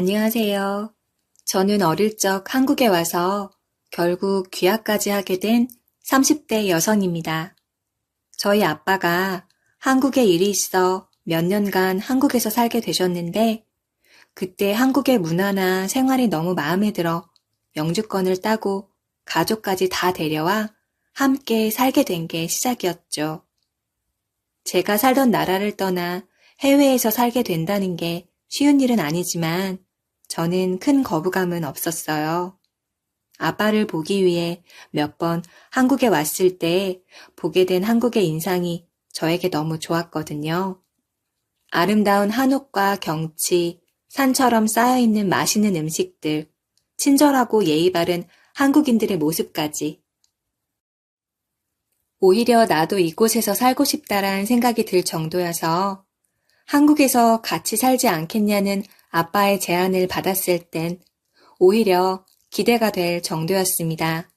안녕하세요. 저는 어릴 적 한국에 와서 결국 귀화까지 하게 된 30대 여성입니다. 저희 아빠가 한국에 일이 있어 몇 년간 한국에서 살게 되셨는데 그때 한국의 문화나 생활이 너무 마음에 들어 영주권을 따고 가족까지 다 데려와 함께 살게 된 게 시작이었죠. 제가 살던 나라를 떠나 해외에서 살게 된다는 게 쉬운 일은 아니지만 저는 큰 거부감은 없었어요. 아빠를 보기 위해 몇 번 한국에 왔을 때 보게 된 한국의 인상이 저에게 너무 좋았거든요. 아름다운 한옥과 경치, 산처럼 쌓여있는 맛있는 음식들, 친절하고 예의 바른 한국인들의 모습까지. 오히려 나도 이곳에서 살고 싶다란 생각이 들 정도여서 한국에서 같이 살지 않겠냐는 아빠의 제안을 받았을 땐 오히려 기대가 될 정도였습니다.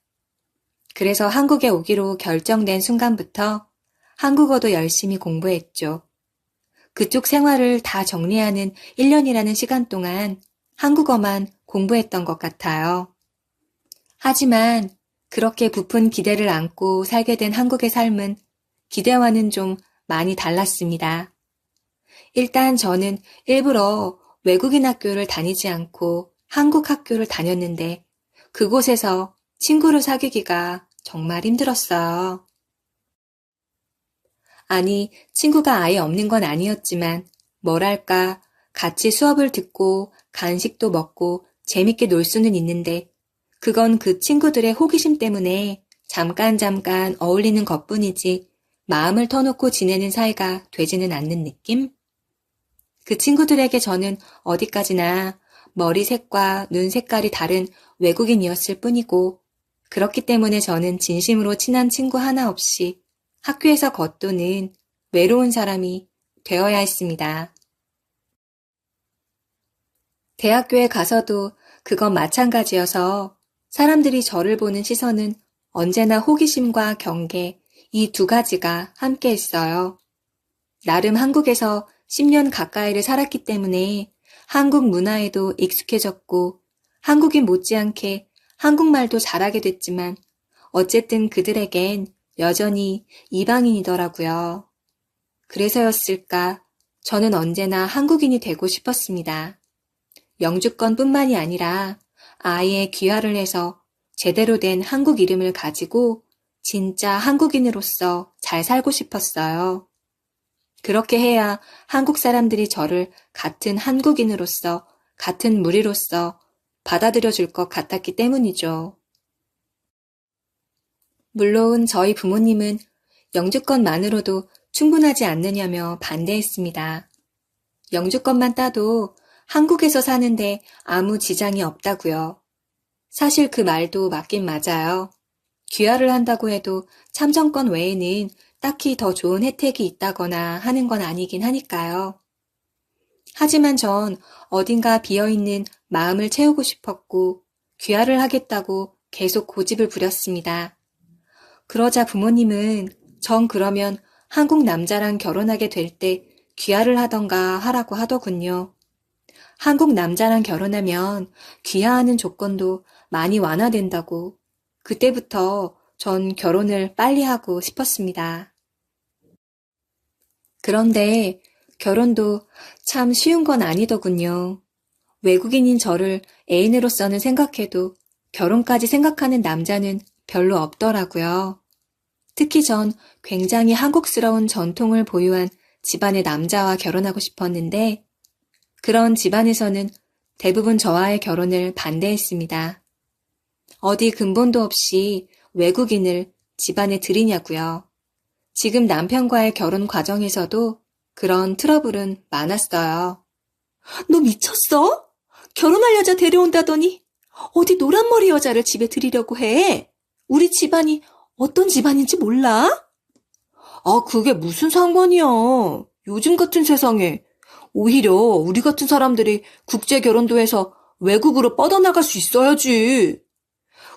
그래서 한국에 오기로 결정된 순간부터 한국어도 열심히 공부했죠. 그쪽 생활을 다 정리하는 1년이라는 시간 동안 한국어만 공부했던 것 같아요. 하지만 그렇게 부푼 기대를 안고 살게 된 한국의 삶은 기대와는 좀 많이 달랐습니다. 일단 저는 일부러 외국인 학교를 다니지 않고 한국 학교를 다녔는데 그곳에서 친구를 사귀기가 정말 힘들었어요. 아니, 친구가 아예 없는 건 아니었지만 뭐랄까, 같이 수업을 듣고 간식도 먹고 재밌게 놀 수는 있는데 그건 그 친구들의 호기심 때문에 잠깐 어울리는 것뿐이지 마음을 터놓고 지내는 사이가 되지는 않는 느낌? 그 친구들에게 저는 어디까지나 머리색과 눈 색깔이 다른 외국인이었을 뿐이고 그렇기 때문에 저는 진심으로 친한 친구 하나 없이 학교에서 겉도는 외로운 사람이 되어야 했습니다. 대학교에 가서도 그건 마찬가지여서 사람들이 저를 보는 시선은 언제나 호기심과 경계 이 두 가지가 함께 했어요. 나름 한국에서 10년 가까이를 살았기 때문에 한국 문화에도 익숙해졌고 한국인 못지않게 한국말도 잘하게 됐지만 어쨌든 그들에겐 여전히 이방인이더라고요. 그래서였을까 저는 언제나 한국인이 되고 싶었습니다. 영주권뿐만이 아니라 아예 귀화를 해서 제대로 된 한국 이름을 가지고 진짜 한국인으로서 잘 살고 싶었어요. 그렇게 해야 한국 사람들이 저를 같은 한국인으로서, 같은 무리로서 받아들여 줄 것 같았기 때문이죠. 물론 저희 부모님은 영주권만으로도 충분하지 않느냐며 반대했습니다. 영주권만 따도 한국에서 사는데 아무 지장이 없다고요. 사실 그 말도 맞긴 맞아요. 귀화를 한다고 해도 참정권 외에는 딱히 더 좋은 혜택이 있다거나 하는 건 아니긴 하니까요. 하지만 전 어딘가 비어있는 마음을 채우고 싶었고 귀화를 하겠다고 계속 고집을 부렸습니다. 그러자 부모님은 전 그러면 한국 남자랑 결혼하게 될 때 귀화를 하던가 하라고 하더군요. 한국 남자랑 결혼하면 귀화하는 조건도 많이 완화된다고 그때부터 전 결혼을 빨리 하고 싶었습니다. 그런데 결혼도 참 쉬운 건 아니더군요. 외국인인 저를 애인으로서는 생각해도 결혼까지 생각하는 남자는 별로 없더라고요. 특히 전 굉장히 한국스러운 전통을 보유한 집안의 남자와 결혼하고 싶었는데 그런 집안에서는 대부분 저와의 결혼을 반대했습니다. 어디 근본도 없이 외국인을 집안에 들이냐고요. 지금 남편과의 결혼 과정에서도 그런 트러블은 많았어요. 너 미쳤어? 결혼할 여자 데려온다더니 어디 노란머리 여자를 집에 들이려고 해? 우리 집안이 어떤 집안인지 몰라? 아, 그게 무슨 상관이야. 요즘 같은 세상에 오히려 우리 같은 사람들이 국제 결혼도 해서 외국으로 뻗어나갈 수 있어야지.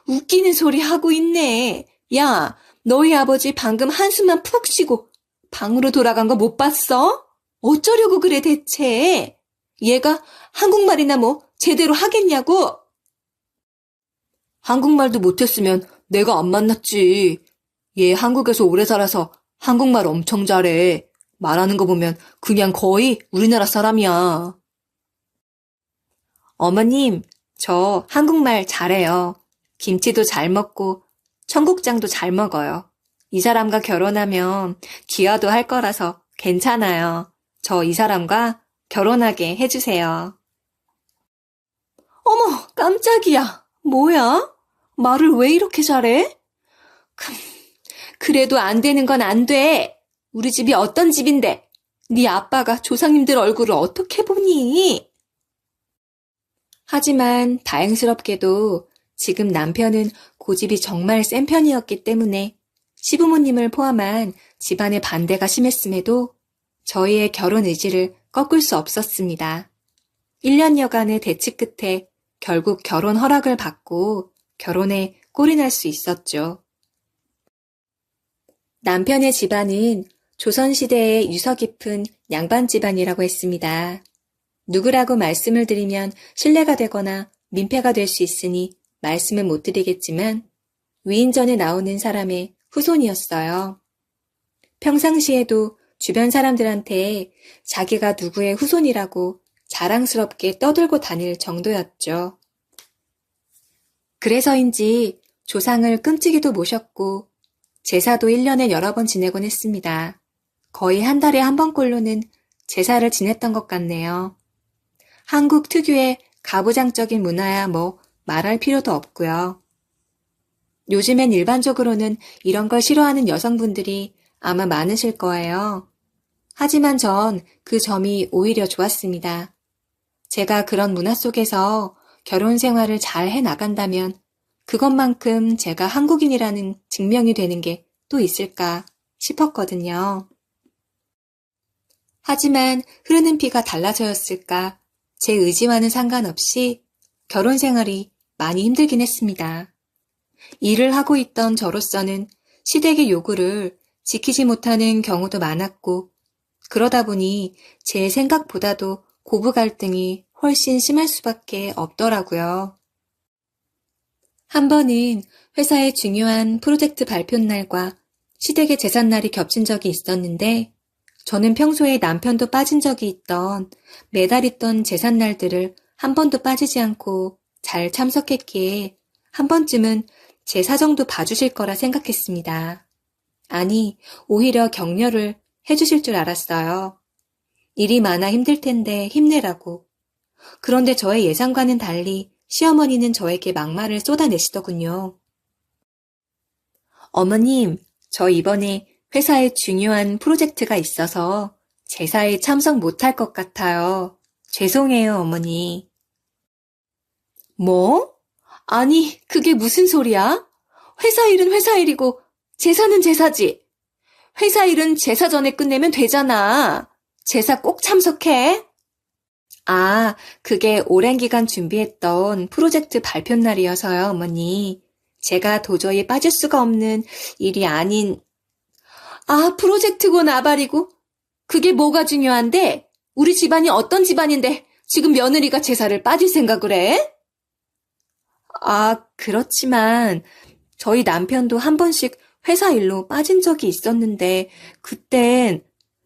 웃기는 소리 하고 있네. 야, 너희 아버지 방금 한숨만 푹 쉬고 방으로 돌아간 거 못 봤어? 어쩌려고 그래 대체? 얘가 한국말이나 뭐 제대로 하겠냐고? 한국말도 못했으면 내가 안 만났지. 얘 한국에서 오래 살아서 한국말 엄청 잘해. 말하는 거 보면 그냥 거의 우리나라 사람이야. 어머님, 저 한국말 잘해요. 김치도 잘 먹고 청국장도 잘 먹어요. 이 사람과 결혼하면 귀화도 할 거라서 괜찮아요. 저 이 사람과 결혼하게 해주세요. 어머, 깜짝이야. 뭐야? 말을 왜 이렇게 잘해? 그래도 안 되는 건 안 돼. 우리 집이 어떤 집인데 네 아빠가 조상님들 얼굴을 어떻게 보니? 하지만 다행스럽게도 지금 남편은 고집이 정말 센 편이었기 때문에 시부모님을 포함한 집안의 반대가 심했음에도 저희의 결혼 의지를 꺾을 수 없었습니다. 1년여간의 대치 끝에 결국 결혼 허락을 받고 결혼에 꼴이 날 수 있었죠. 남편의 집안은 조선시대의 유서 깊은 양반 집안이라고 했습니다. 누구라고 말씀을 드리면 신뢰가 되거나 민폐가 될 수 있으니 말씀은 못 드리겠지만 위인전에 나오는 사람의 후손이었어요. 평상시에도 주변 사람들한테 자기가 누구의 후손이라고 자랑스럽게 떠들고 다닐 정도였죠. 그래서인지 조상을 끔찍이도 모셨고 제사도 1년에 여러 번 지내곤 했습니다. 거의 한 달에 한 번꼴로는 제사를 지냈던 것 같네요. 한국 특유의 가부장적인 문화야 뭐 말할 필요도 없고요. 요즘엔 일반적으로는 이런 걸 싫어하는 여성분들이 아마 많으실 거예요. 하지만 전 그 점이 오히려 좋았습니다. 제가 그런 문화 속에서 결혼 생활을 잘 해나간다면 그것만큼 제가 한국인이라는 증명이 되는 게 또 있을까 싶었거든요. 하지만 흐르는 피가 달라서였을까 제 의지와는 상관없이 결혼 생활이 많이 힘들긴 했습니다. 일을 하고 있던 저로서는 시댁의 요구를 지키지 못하는 경우도 많았고 그러다 보니 제 생각보다도 고부 갈등이 훨씬 심할 수밖에 없더라고요. 한 번은 회사의 중요한 프로젝트 발표 날과 시댁의 제삿날이 겹친 적이 있었는데 저는 평소에 남편도 빠진 적이 있던 매달 있던 제삿날들을 한 번도 빠지지 않고 잘 참석했기에 한 번쯤은 제 사정도 봐주실 거라 생각했습니다. 아니, 오히려 격려를 해주실 줄 알았어요. 일이 많아 힘들 텐데 힘내라고. 그런데 저의 예상과는 달리 시어머니는 저에게 막말을 쏟아내시더군요. 어머님, 저 이번에 회사에 중요한 프로젝트가 있어서 제사에 참석 못할 것 같아요. 죄송해요, 어머니. 뭐? 아니, 그게 무슨 소리야? 회사 일은 회사 일이고 제사는 제사지. 회사 일은 제사 전에 끝내면 되잖아. 제사 꼭 참석해. 아, 그게 오랜 기간 준비했던 프로젝트 발표 날이어서요, 어머니. 제가 도저히 빠질 수가 없는 일이 아닌. 아, 프로젝트고 나발이고. 그게 뭐가 중요한데? 우리 집안이 어떤 집안인데 지금 며느리가 제사를 빠질 생각을 해? 아, 그렇지만 저희 남편도 한 번씩 회사 일로 빠진 적이 있었는데 그땐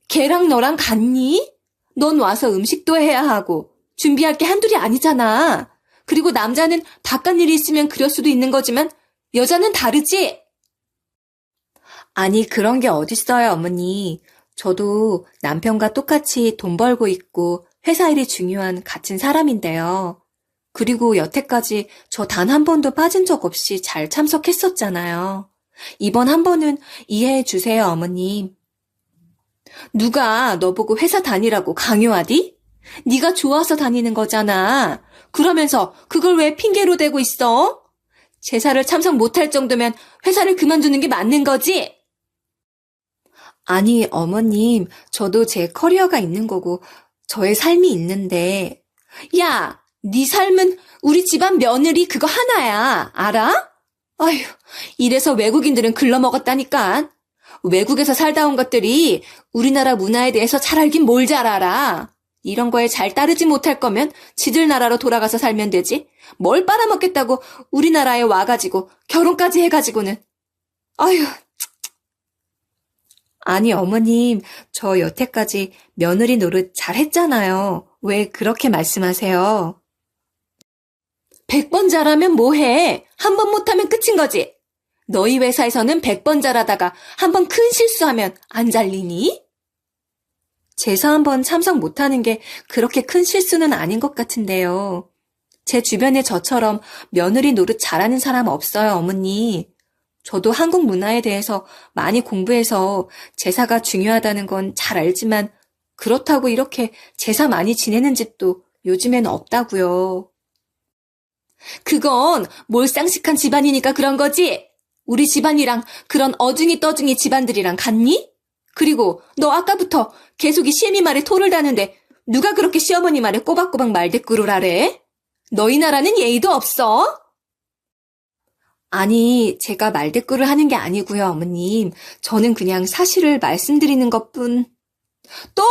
걔랑 너랑 같니? 넌 와서 음식도 해야 하고 준비할 게 한둘이 아니잖아. 그리고 남자는 바깥 일이 있으면 그럴 수도 있는 거지만 여자는 다르지? 아니, 그런 게 어딨어요, 어머니. 저도 남편과 똑같이 돈 벌고 있고 회사 일이 중요한 같은 사람인데요. 그리고 여태까지 저 단 한 번도 빠진 적 없이 잘 참석했었잖아요. 이번 한 번은 이해해 주세요, 어머님. 누가 너보고 회사 다니라고 강요하디? 네가 좋아서 다니는 거잖아. 그러면서 그걸 왜 핑계로 대고 있어? 제사를 참석 못할 정도면 회사를 그만두는 게 맞는 거지? 아니, 어머님, 저도 제 커리어가 있는 거고 저의 삶이 있는데. 야, 네 삶은 우리 집안 며느리 그거 하나야. 알아? 아휴, 이래서 외국인들은 글러먹었다니까. 외국에서 살다 온 것들이 우리나라 문화에 대해서 잘 알긴 뭘 잘 알아. 이런 거에 잘 따르지 못할 거면 지들 나라로 돌아가서 살면 되지. 뭘 빨아먹겠다고 우리나라에 와가지고 결혼까지 해가지고는. 아휴. 아니, 어머님, 저 여태까지 며느리 노릇 잘 했잖아요. 왜 그렇게 말씀하세요? 100번 잘하면 뭐해? 한 번 못하면 끝인 거지. 너희 회사에서는 100번 잘하다가 한 번 큰 실수하면 안 잘리니? 제사 한번 참석 못하는 게 그렇게 큰 실수는 아닌 것 같은데요. 제 주변에 저처럼 며느리 노릇 잘하는 사람 없어요, 어머니. 저도 한국 문화에 대해서 많이 공부해서 제사가 중요하다는 건 잘 알지만 그렇다고 이렇게 제사 많이 지내는 집도 요즘엔 없다고요. 그건 몰상식한 집안이니까 그런 거지. 우리 집안이랑 그런 어중이 떠중이 집안들이랑 같니? 그리고 너 아까부터 계속 이 시애미 말에 토를 다는데 누가 그렇게 시어머니 말에 꼬박꼬박 말대꾸를 하래? 너희 나라는 예의도 없어? 아니, 제가 말대꾸를 하는 게 아니고요, 어머님. 저는 그냥 사실을 말씀드리는 것뿐. 또!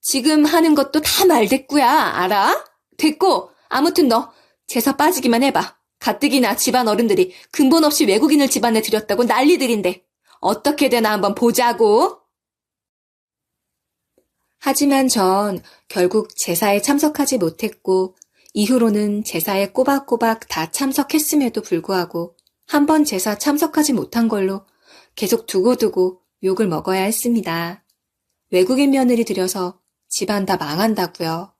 지금 하는 것도 다 말대꾸야, 알아? 됐고, 아무튼 너 제사 빠지기만 해봐. 가뜩이나 집안 어른들이 근본 없이 외국인을 집안에 들였다고 난리들인데 어떻게 되나 한번 보자고. 하지만 전 결국 제사에 참석하지 못했고 이후로는 제사에 꼬박꼬박 다 참석했음에도 불구하고 한 번 제사 참석하지 못한 걸로 계속 두고두고 욕을 먹어야 했습니다. 외국인 며느리 들여서 집안 다 망한다고요.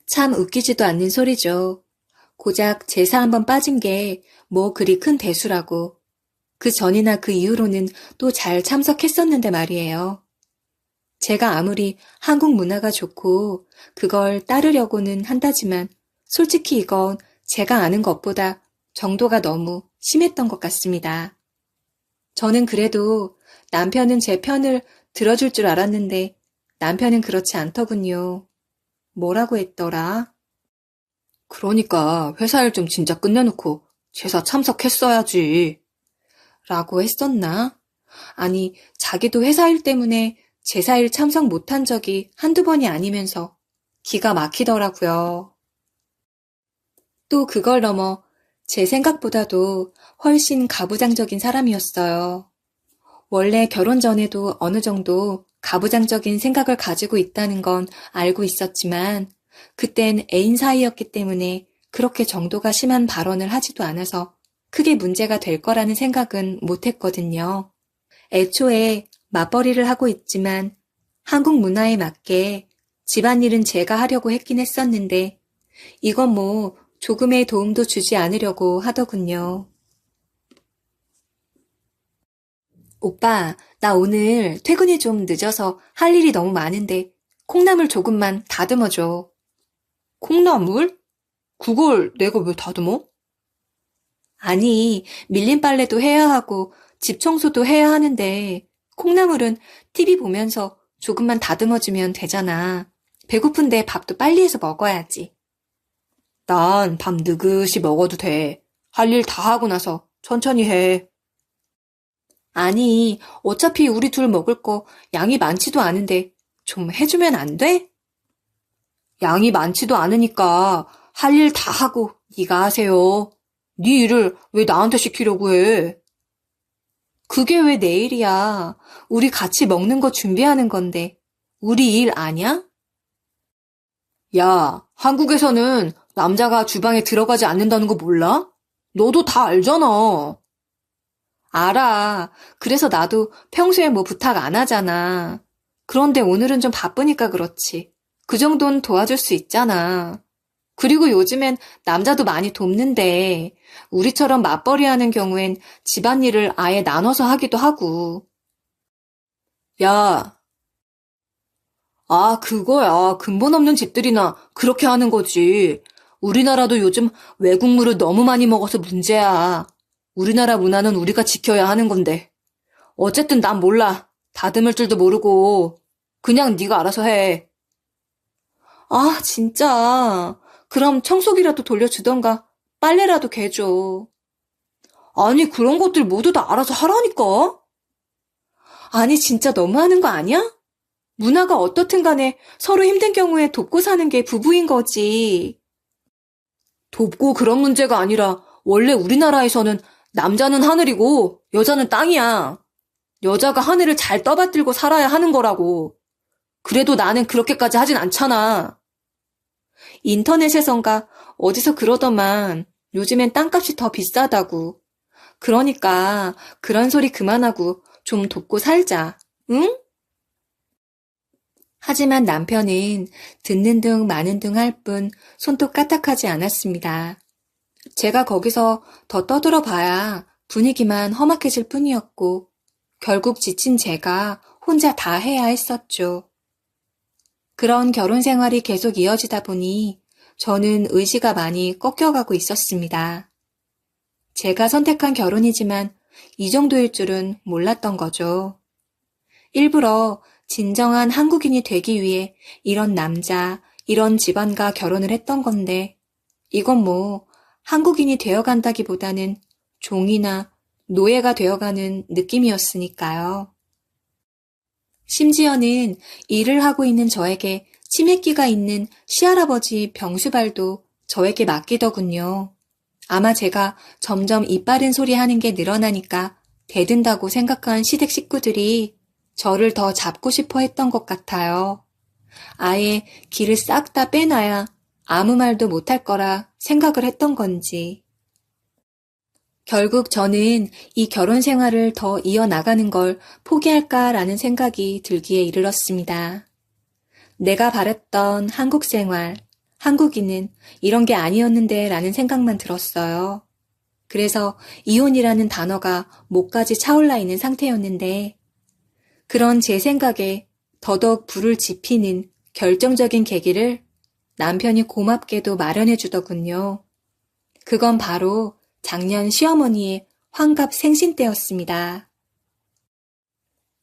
참 웃기지도 않는 소리죠. 고작 제사 한 번 빠진 게 뭐 그리 큰 대수라고. 그 전이나 그 이후로는 또 잘 참석했었는데 말이에요. 제가 아무리 한국 문화가 좋고 그걸 따르려고는 한다지만 솔직히 이건 제가 아는 것보다 정도가 너무 심했던 것 같습니다. 저는 그래도 남편은 제 편을 들어줄 줄 알았는데 남편은 그렇지 않더군요. 뭐라고 했더라? 그러니까 회사 일 좀 진짜 끝내놓고 제사 참석했어야지. 라고 했었나? 아니, 자기도 회사 일 때문에 제사일 참석 못한 적이 한두 번이 아니면서 기가 막히더라고요. 또 그걸 넘어 제 생각보다도 훨씬 가부장적인 사람이었어요. 원래 결혼 전에도 어느 정도 가부장적인 생각을 가지고 있다는 건 알고 있었지만 그땐 애인 사이였기 때문에 그렇게 정도가 심한 발언을 하지도 않아서 크게 문제가 될 거라는 생각은 못했거든요. 애초에 맞벌이를 하고 있지만 한국 문화에 맞게 집안일은 제가 하려고 했긴 했었는데 이건 뭐 조금의 도움도 주지 않으려고 하더군요. 오빠, 나 오늘 퇴근이 좀 늦어서 할 일이 너무 많은데 콩나물 조금만 다듬어줘. 콩나물? 그걸 내가 왜 다듬어? 아니, 밀린 빨래도 해야 하고 집 청소도 해야 하는데 콩나물은 TV 보면서 조금만 다듬어주면 되잖아. 배고픈데 밥도 빨리 해서 먹어야지. 난 밥 느긋이 먹어도 돼. 할 일 다 하고 나서 천천히 해. 아니, 어차피 우리 둘 먹을 거 양이 많지도 않은데 좀 해주면 안 돼? 양이 많지도 않으니까 할 일 다 하고 네가 하세요. 네 일을 왜 나한테 시키려고 해? 그게 왜 내 일이야? 우리 같이 먹는 거 준비하는 건데 우리 일 아냐? 야, 한국에서는 남자가 주방에 들어가지 않는다는 거 몰라? 너도 다 알잖아. 알아. 그래서 나도 평소에 뭐 부탁 안 하잖아. 그런데 오늘은 좀 바쁘니까 그렇지. 그 정도는 도와줄 수 있잖아. 그리고 요즘엔 남자도 많이 돕는데 우리처럼 맞벌이 하는 경우엔 집안일을 아예 나눠서 하기도 하고. 야, 그거야. 근본 없는 집들이나 그렇게 하는 거지. 우리나라도 요즘 외국물을 너무 많이 먹어서 문제야. 우리나라 문화는 우리가 지켜야 하는 건데. 어쨌든 난 몰라. 다듬을 줄도 모르고. 그냥 네가 알아서 해. 아, 진짜. 그럼 청소기라도 돌려주던가 빨래라도 개줘. 아니, 그런 것들 모두 다 알아서 하라니까. 아니, 진짜 너무하는 거 아니야? 문화가 어떻든 간에 서로 힘든 경우에 돕고 사는 게 부부인 거지. 돕고 그런 문제가 아니라 원래 우리나라에서는 남자는 하늘이고 여자는 땅이야. 여자가 하늘을 잘 떠받들고 살아야 하는 거라고. 그래도 나는 그렇게까지 하진 않잖아. 인터넷에선가 어디서 그러더만 요즘엔 땅값이 더 비싸다고. 그러니까 그런 소리 그만하고 좀 돕고 살자. 응? 하지만 남편은 듣는 둥 마는 둥 할 뿐 손톱 까딱하지 않았습니다. 제가 거기서 더 떠들어 봐야 분위기만 험악해질 뿐이었고 결국 지친 제가 혼자 다 해야 했었죠. 그런 결혼 생활이 계속 이어지다 보니 저는 의지가 많이 꺾여가고 있었습니다. 제가 선택한 결혼이지만 이 정도일 줄은 몰랐던 거죠. 일부러 진정한 한국인이 되기 위해 이런 남자, 이런 집안과 결혼을 했던 건데 이건 뭐 한국인이 되어간다기보다는 종이나 노예가 되어가는 느낌이었으니까요. 심지어는 일을 하고 있는 저에게 치매기가 있는 시할아버지 병수발도 저에게 맡기더군요. 아마 제가 점점 입 바른 소리 하는 게 늘어나니까 대든다고 생각한 시댁 식구들이 저를 더 잡고 싶어 했던 것 같아요. 아예 기를 싹 다 빼놔야 아무 말도 못할 거라 생각을 했던 건지. 결국 저는 이 결혼 생활을 더 이어나가는 걸 포기할까라는 생각이 들기에 이르렀습니다. 내가 바랬던 한국 생활, 한국인은 이런 게 아니었는데 라는 생각만 들었어요. 그래서 이혼이라는 단어가 목까지 차올라 있는 상태였는데 그런 제 생각에 더더욱 불을 지피는 결정적인 계기를 남편이 고맙게도 마련해 주더군요. 그건 바로 작년 시어머니의 환갑 생신 때였습니다.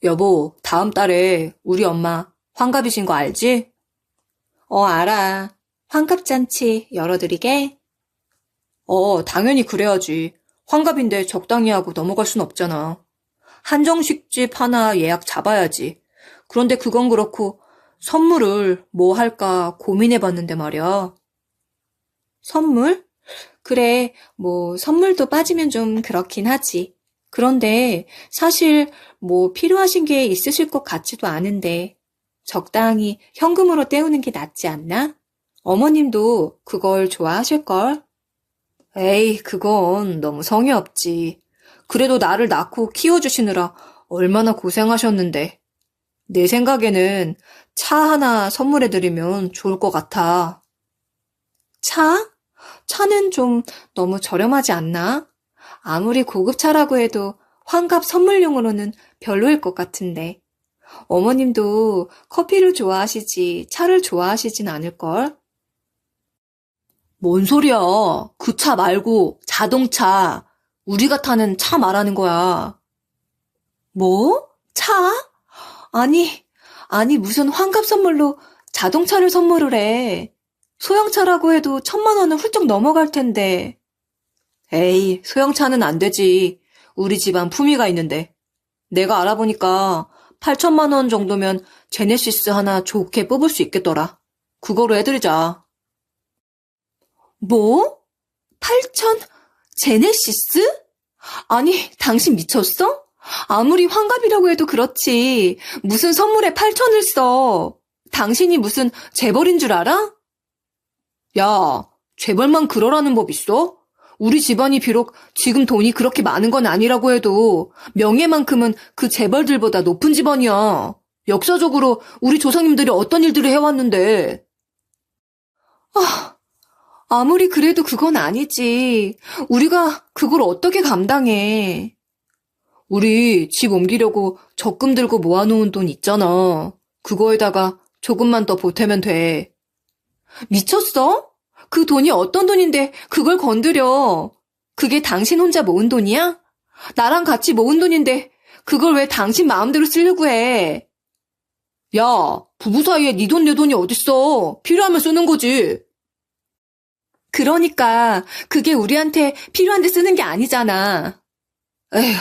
여보, 다음 달에 우리 엄마 환갑이신 거 알지? 알아. 환갑잔치 열어드리게? 당연히 그래야지. 환갑인데 적당히 하고 넘어갈 순 없잖아. 한정식집 하나 예약 잡아야지. 그런데 그건 그렇고 선물을 뭐 할까 고민해봤는데 말이야. 선물? 그래, 뭐 선물도 빠지면 좀 그렇긴 하지. 그런데 사실 뭐 필요하신 게 있으실 것 같지도 않은데 적당히 현금으로 때우는 게 낫지 않나? 어머님도 그걸 좋아하실걸? 에이, 그건 너무 성의 없지. 그래도 나를 낳고 키워주시느라 얼마나 고생하셨는데. 내 생각에는 차 하나 선물해드리면 좋을 것 같아. 차? 차는 좀 너무 저렴하지 않나? 아무리 고급차라고 해도 환갑 선물용으로는 별로일 것 같은데. 어머님도 커피를 좋아하시지 차를 좋아하시진 않을걸? 뭔 소리야. 그 차 말고 자동차. 우리가 타는 차 말하는 거야. 뭐? 차? 아니 무슨 환갑 선물로 자동차를 선물을 해. 소형차라고 해도 1,000만 원은 훌쩍 넘어갈 텐데. 에이, 소형차는 안 되지. 우리 집안 품위가 있는데. 내가 알아보니까 8천만 원 정도면 제네시스 하나 좋게 뽑을 수 있겠더라. 그거로 해드리자. 뭐? 8천? 제네시스? 아니, 당신 미쳤어? 아무리 환갑이라고 해도 그렇지. 무슨 선물에 8천을 써. 당신이 무슨 재벌인 줄 알아? 야, 재벌만 그러라는 법 있어? 우리 집안이 비록 지금 돈이 그렇게 많은 건 아니라고 해도 명예만큼은 그 재벌들보다 높은 집안이야. 역사적으로 우리 조상님들이 어떤 일들을 해왔는데. 아무리 그래도 그건 아니지. 우리가 그걸 어떻게 감당해. 우리 집 옮기려고 적금 들고 모아놓은 돈 있잖아. 그거에다가 조금만 더 보태면 돼. 미쳤어? 그 돈이 어떤 돈인데 그걸 건드려. 그게 당신 혼자 모은 돈이야? 나랑 같이 모은 돈인데 그걸 왜 당신 마음대로 쓰려고 해? 야, 부부 사이에 네 돈 내 돈이 어딨어. 필요하면 쓰는 거지. 그러니까 그게 우리한테 필요한데 쓰는 게 아니잖아. 에휴,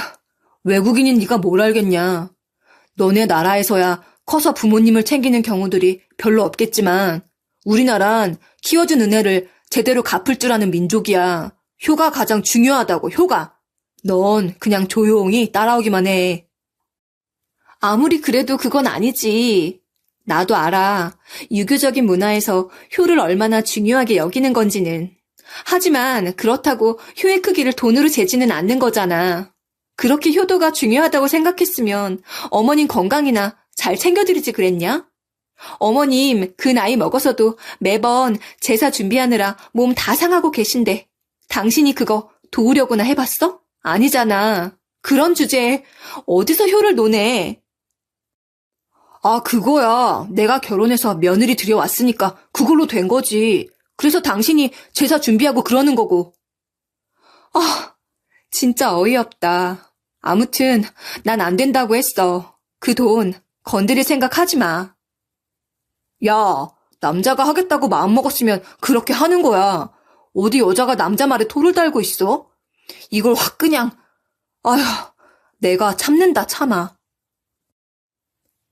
외국인인 네가 뭘 알겠냐. 너네 나라에서야 커서 부모님을 챙기는 경우들이 별로 없겠지만 우리나란 키워준 은혜를 제대로 갚을 줄 아는 민족이야. 효가 가장 중요하다고, 효가. 넌 그냥 조용히 따라오기만 해. 아무리 그래도 그건 아니지. 나도 알아. 유교적인 문화에서 효를 얼마나 중요하게 여기는 건지는. 하지만 그렇다고 효의 크기를 돈으로 재지는 않는 거잖아. 그렇게 효도가 중요하다고 생각했으면 어머님 건강이나 잘 챙겨드리지 그랬냐? 어머님 그 나이 먹어서도 매번 제사 준비하느라 몸 다 상하고 계신데 당신이 그거 도우려고나 해봤어? 아니잖아. 그런 주제에 어디서 효를 노네? 아, 그거야. 내가 결혼해서 며느리 들여왔으니까 그걸로 된 거지. 그래서 당신이 제사 준비하고 그러는 거고. 아, 진짜 어이없다. 아무튼 난 안 된다고 했어. 그 돈 건드릴 생각 하지 마. 야, 남자가 하겠다고 마음먹었으면 그렇게 하는 거야. 어디 여자가 남자 말에 토를 달고 있어? 이걸 확 그냥, 아휴, 내가 참는다, 참아.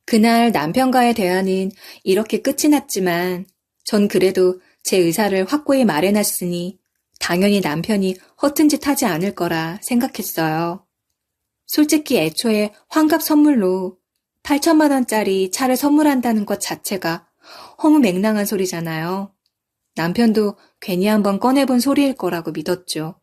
그날 남편과의 대화는 이렇게 끝이 났지만 전 그래도 제 의사를 확고히 말해놨으니 당연히 남편이 허튼 짓 하지 않을 거라 생각했어요. 솔직히 애초에 환갑 선물로 8천만 원짜리 차를 선물한다는 것 자체가 허무맹랑한 소리잖아요. 남편도 괜히 한번 꺼내본 소리일 거라고 믿었죠.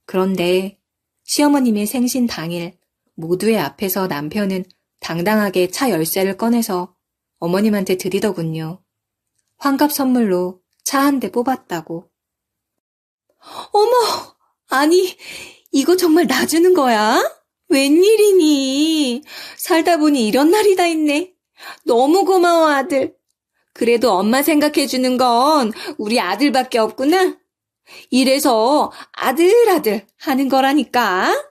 그런데 시어머님의 생신 당일 모두의 앞에서 남편은 당당하게 차 열쇠를 꺼내서 어머님한테 드리더군요. 환갑 선물로 차 한 대 뽑았다고. 어머, 아니, 이거 정말 나 주는 거야? 웬일이니? 살다 보니 이런 날이 다 있네. 너무 고마워, 아들. 그래도 엄마 생각해주는 건 우리 아들밖에 없구나. 이래서 아들 하는 거라니까.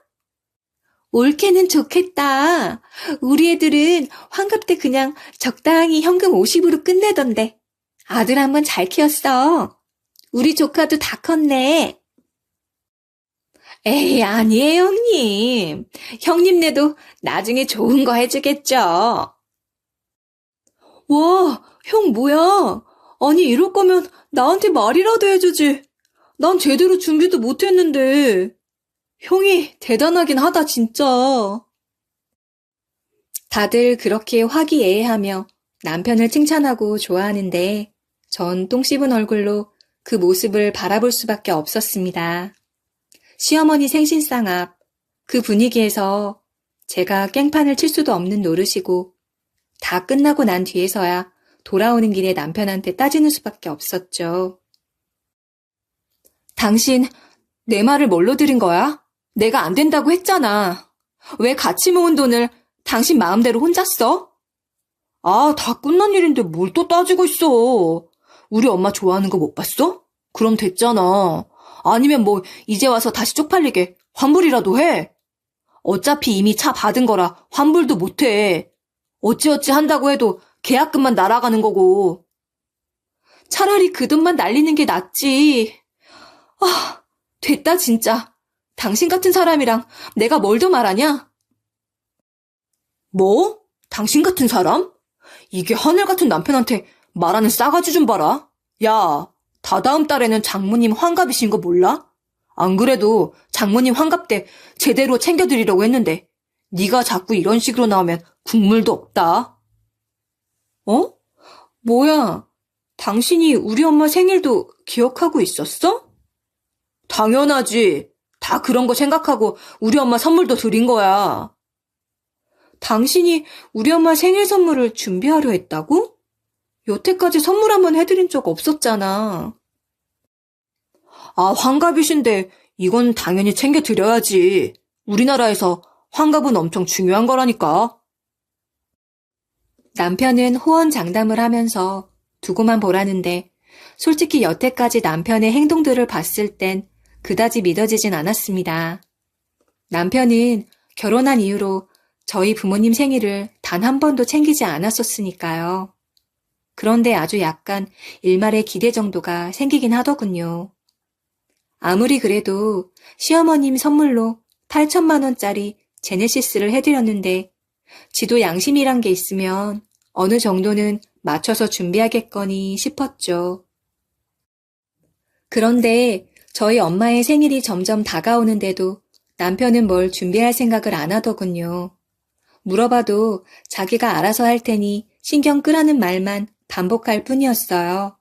올케는 좋겠다. 우리 애들은 환갑 때 그냥 적당히 현금 50으로 끝내던데. 아들 한번 잘 키웠어. 우리 조카도 다 컸네. 에이, 아니에요, 형님. 형님네도 나중에 좋은 거 해주겠죠. 와, 형 뭐야? 아니, 이럴 거면 나한테 말이라도 해주지. 난 제대로 준비도 못했는데. 형이 대단하긴 하다, 진짜. 다들 그렇게 화기애애하며 남편을 칭찬하고 좋아하는데 전 똥 씹은 얼굴로 그 모습을 바라볼 수밖에 없었습니다. 시어머니 생신상 앞 그 분위기에서 제가 깽판을 칠 수도 없는 노릇이고 다 끝나고 난 뒤에서야 돌아오는 길에 남편한테 따지는 수밖에 없었죠. 당신 내 말을 뭘로 들은 거야? 내가 안 된다고 했잖아. 왜 같이 모은 돈을 당신 마음대로 혼자 써? 아, 다 끝난 일인데 뭘 또 따지고 있어. 우리 엄마 좋아하는 거 못 봤어? 그럼 됐잖아. 아니면 뭐 이제 와서 다시 쪽팔리게 환불이라도 해. 어차피 이미 차 받은 거라 환불도 못 해. 어찌어찌 한다고 해도 계약금만 날아가는 거고. 차라리 그 돈만 날리는 게 낫지. 아, 됐다 진짜. 당신 같은 사람이랑 내가 뭘 더 말하냐? 뭐? 당신 같은 사람? 이게 하늘 같은 남편한테 말하는 싸가지 좀 봐라. 야, 다다음 달에는 장모님 환갑이신 거 몰라? 안 그래도 장모님 환갑 때 제대로 챙겨드리려고 했는데 네가 자꾸 이런 식으로 나오면 국물도 없다. 어? 뭐야? 당신이 우리 엄마 생일도 기억하고 있었어? 당연하지. 다 그런 거 생각하고 우리 엄마 선물도 드린 거야. 당신이 우리 엄마 생일 선물을 준비하려 했다고? 여태까지 선물 한번 해드린 적 없었잖아. 아, 환갑이신데 이건 당연히 챙겨드려야지. 우리나라에서 환갑은 엄청 중요한 거라니까. 남편은 호언장담을 하면서 두고만 보라는데 솔직히 여태까지 남편의 행동들을 봤을 땐 그다지 믿어지진 않았습니다. 남편은 결혼한 이후로 저희 부모님 생일을 단 한 번도 챙기지 않았었으니까요. 그런데 아주 약간 일말의 기대 정도가 생기긴 하더군요. 아무리 그래도 시어머님 선물로 8천만 원짜리 제네시스를 해드렸는데 지도 양심이란 게 있으면 어느 정도는 맞춰서 준비하겠거니 싶었죠. 그런데 저희 엄마의 생일이 점점 다가오는데도 남편은 뭘 준비할 생각을 안 하더군요. 물어봐도 자기가 알아서 할 테니 신경 끄라는 말만 반복할 뿐이었어요.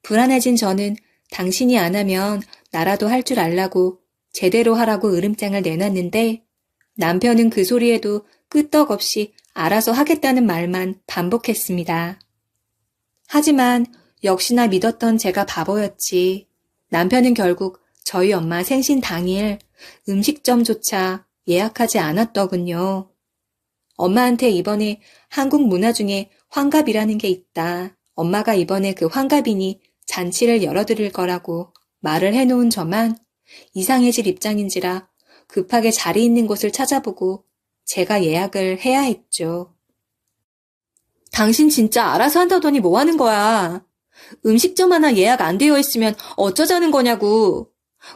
불안해진 저는 당신이 안 하면 나라도 할 줄 알라고 제대로 하라고 으름장을 내놨는데 남편은 그 소리에도 끄떡없이 알아서 하겠다는 말만 반복했습니다. 하지만 역시나 믿었던 제가 바보였지. 남편은 결국 저희 엄마 생신 당일 음식점조차 예약하지 않았더군요. 엄마한테 이번에 한국 문화 중에 환갑이라는 게 있다. 엄마가 이번에 그 환갑이니 잔치를 열어드릴 거라고 말을 해놓은 저만 이상해질 입장인지라 급하게 자리 있는 곳을 찾아보고 제가 예약을 해야 했죠. 당신 진짜 알아서 한다더니 뭐 하는 거야? 음식점 하나 예약 안 되어 있으면 어쩌자는 거냐고.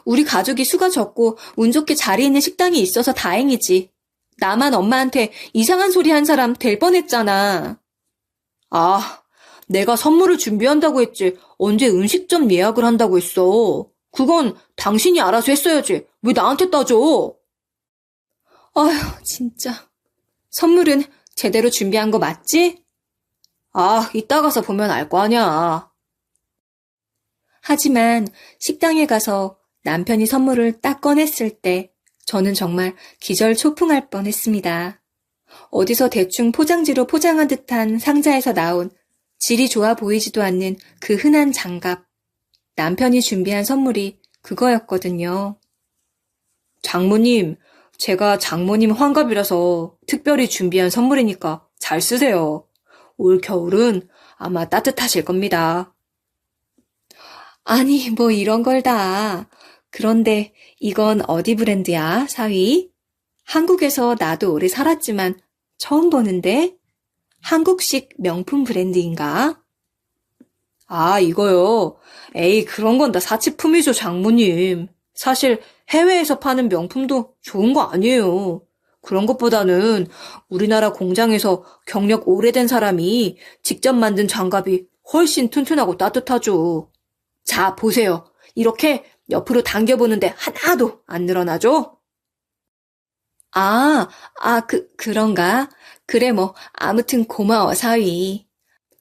우리 가족이 수가 적고 운 좋게 자리 있는 식당이 있어서 다행이지. 나만 엄마한테 이상한 소리 한 사람 될 뻔했잖아. 아, 내가 선물을 준비한다고 했지 언제 음식점 예약을 한다고 했어. 그건 당신이 알아서 했어야지. 왜 나한테 따져? 아휴, 진짜. 선물은 제대로 준비한 거 맞지? 아, 이따 가서 보면 알 거 아냐. 하지만 식당에 가서 남편이 선물을 딱 꺼냈을 때 저는 정말 기절초풍할 뻔했습니다. 어디서 대충 포장지로 포장한 듯한 상자에서 나온 질이 좋아 보이지도 않는 그 흔한 장갑. 남편이 준비한 선물이 그거였거든요. 장모님, 제가 장모님 환갑이라서 특별히 준비한 선물이니까 잘 쓰세요. 올 겨울은 아마 따뜻하실 겁니다. 아니, 뭐 이런 걸 다. 그런데 이건 어디 브랜드야, 사위? 한국에서 나도 오래 살았지만 처음 보는데? 한국식 명품 브랜드인가? 아, 이거요. 에이, 그런 건 다 사치품이죠, 장모님. 사실 해외에서 파는 명품도 좋은 거 아니에요. 그런 것보다는 우리나라 공장에서 경력 오래된 사람이 직접 만든 장갑이 훨씬 튼튼하고 따뜻하죠. 자, 보세요. 이렇게 옆으로 당겨보는데 하나도 안 늘어나죠? 그런가? 그래, 뭐, 아무튼 고마워, 사위.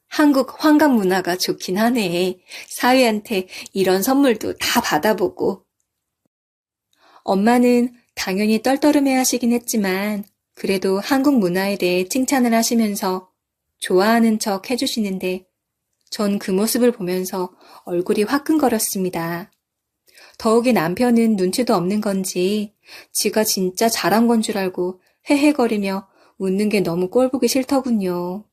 한국 환갑 문화가 좋긴 하네. 사위한테 이런 선물도 다 받아보고. 엄마는 당연히 떨떠름해 하시긴 했지만, 그래도 한국 문화에 대해 칭찬을 하시면서 좋아하는 척 해주시는데, 전 그 모습을 보면서 얼굴이 화끈거렸습니다. 더욱이 남편은 눈치도 없는 건지 지가 진짜 잘한 건 줄 알고 헤헤거리며 웃는 게 너무 꼴보기 싫더군요.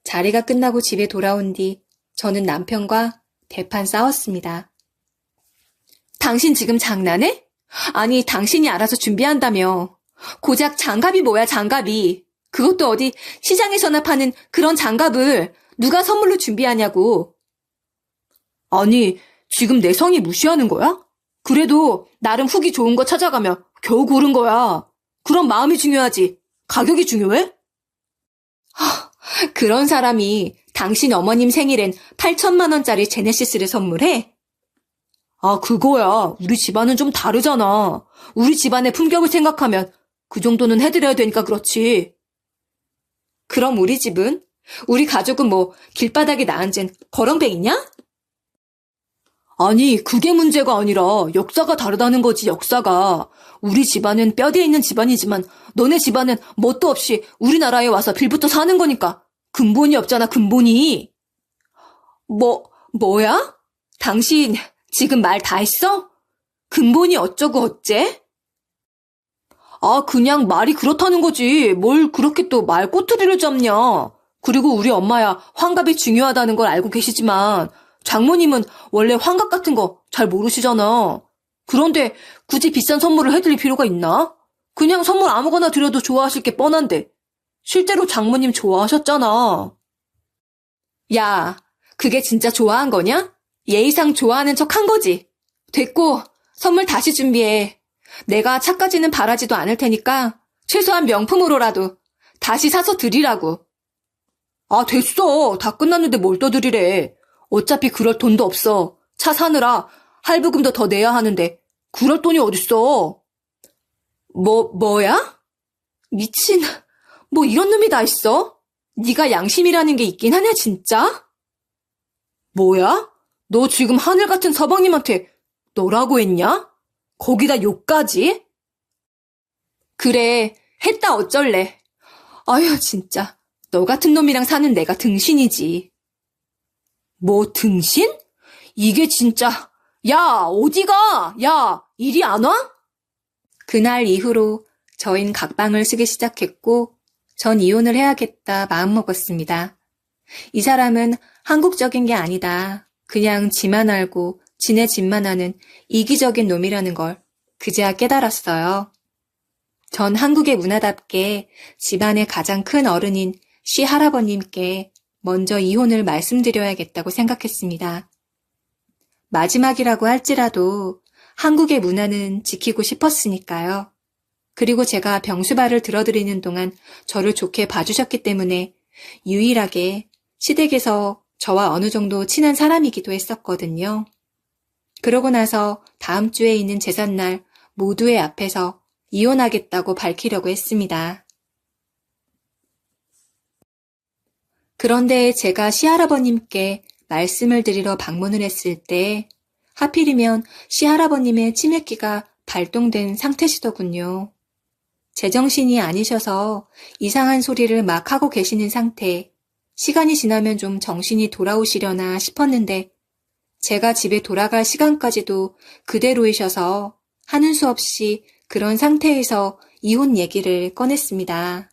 자리가 끝나고 집에 돌아온 뒤 저는 남편과 대판 싸웠습니다. 당신 지금 장난해? 아니, 당신이 알아서 준비한다며. 고작 장갑이 뭐야, 장갑이. 그것도 어디 시장에서나 파는 그런 장갑을 누가 선물로 준비하냐고. 아니, 지금 내 성의 무시하는 거야? 그래도 나름 후기 좋은 거 찾아가며 겨우 고른 거야. 그런 마음이 중요하지. 가격이 중요해? 그런 사람이 당신 어머님 생일엔 8천만 원짜리 제네시스를 선물해? 아, 그거야. 우리 집안은 좀 다르잖아. 우리 집안의 품격을 생각하면 그 정도는 해드려야 되니까 그렇지. 그럼 우리 집은? 우리 가족은 뭐 길바닥에 나앉은 거렁뱅이냐? 아니, 그게 문제가 아니라 역사가 다르다는 거지, 역사가. 우리 집안은 뼈대에 있는 집안이지만 너네 집안은 뭣도 없이 우리나라에 와서 빌부터 사는 거니까 근본이 없잖아, 근본이. 뭐야? 당신 지금 말 다 했어? 근본이 어쩌고 어째? 아, 그냥 말이 그렇다는 거지. 뭘 그렇게 또 말 꼬투리를 잡냐. 그리고 우리 엄마야 환갑이 중요하다는 걸 알고 계시지만 장모님은 원래 환갑 같은 거 잘 모르시잖아. 그런데 굳이 비싼 선물을 해드릴 필요가 있나? 그냥 선물 아무거나 드려도 좋아하실 게 뻔한데. 실제로 장모님 좋아하셨잖아. 야, 그게 진짜 좋아한 거냐? 예의상 좋아하는 척 한 거지. 됐고, 선물 다시 준비해. 내가 차까지는 바라지도 않을 테니까 최소한 명품으로라도 다시 사서 드리라고. 아, 됐어. 다 끝났는데 뭘 또 드리래. 어차피 그럴 돈도 없어. 차 사느라 할부금도 더 내야 하는데 그럴 돈이 어딨어. 뭐야? 미친. 뭐 이런 놈이 다 있어? 네가 양심이라는 게 있긴 하냐, 진짜? 뭐야? 너 지금 하늘 같은 서방님한테 너라고 했냐? 거기다 욕까지? 그래, 했다 어쩔래. 아휴, 진짜. 너 같은 놈이랑 사는 내가 등신이지. 뭐 등신? 이게 진짜. 야, 어디가? 야, 이리 안 와? 그날 이후로 저흰 각방을 쓰기 시작했고 전 이혼을 해야겠다 마음먹었습니다. 이 사람은 한국적인 게 아니다. 그냥 지만 알고 지네 집만 하는 이기적인 놈이라는 걸 그제야 깨달았어요. 전 한국의 문화답게 집안의 가장 큰 어른인 시할아버님께 먼저 이혼을 말씀드려야겠다고 생각했습니다. 마지막이라고 할지라도 한국의 문화는 지키고 싶었으니까요. 그리고 제가 병수발을 들어드리는 동안 저를 좋게 봐주셨기 때문에 유일하게 시댁에서 저와 어느 정도 친한 사람이기도 했었거든요. 그러고 나서 다음 주에 있는 제삿날 모두의 앞에서 이혼하겠다고 밝히려고 했습니다. 그런데 제가 시할아버님께 말씀을 드리러 방문을 했을 때 하필이면 시할아버님의 치매기가 발동된 상태시더군요. 제정신이 아니셔서 이상한 소리를 막 하고 계시는 상태, 시간이 지나면 좀 정신이 돌아오시려나 싶었는데 제가 집에 돌아갈 시간까지도 그대로이셔서 하는 수 없이 그런 상태에서 이혼 얘기를 꺼냈습니다.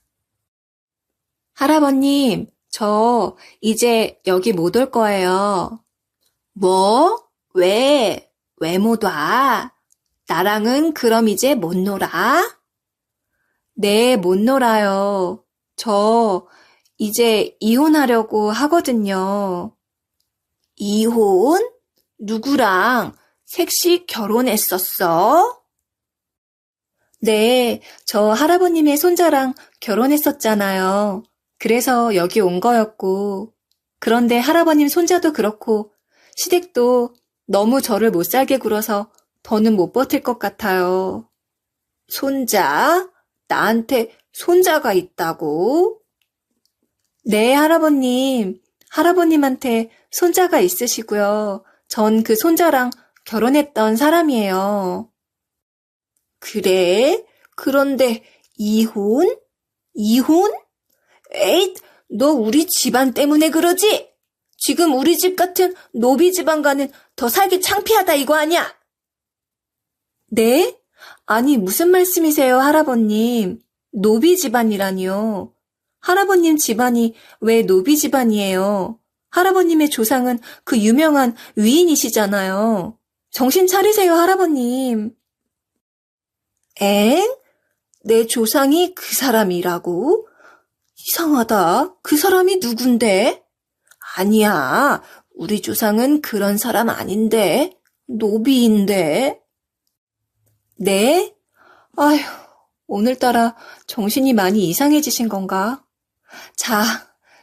할아버님, 저 이제 여기 못 올 거예요. 뭐? 왜 못 와? 나랑은 그럼 이제 못 놀아? 네, 못 놀아요. 저 이제 이혼하려고 하거든요. 이혼? 누구랑 색시 결혼했었어? 네, 저 할아버님의 손자랑 결혼했었잖아요. 그래서 여기 온 거였고, 그런데 할아버님 손자도 그렇고, 시댁도 너무 저를 못 살게 굴어서 더는 못 버틸 것 같아요. 손자? 나한테 손자가 있다고? 네, 할아버님. 할아버님한테 손자가 있으시고요. 전 그 손자랑 결혼했던 사람이에요. 그래? 그런데 이혼? 이혼? 에잇, 너 우리 집안 때문에 그러지? 지금 우리 집 같은 노비 집안과는 더 살기 창피하다 이거 아니야? 네? 아니 무슨 말씀이세요, 할아버님? 노비 집안이라니요. 할아버님 집안이 왜 노비 집안이에요? 할아버님의 조상은 그 유명한 위인이시잖아요. 정신 차리세요, 할아버님. 엥? 내 조상이 그 사람이라고? 이상하다. 그 사람이 누군데? 아니야. 우리 조상은 그런 사람 아닌데. 노비인데. 네? 아휴, 오늘따라 정신이 많이 이상해지신 건가? 자,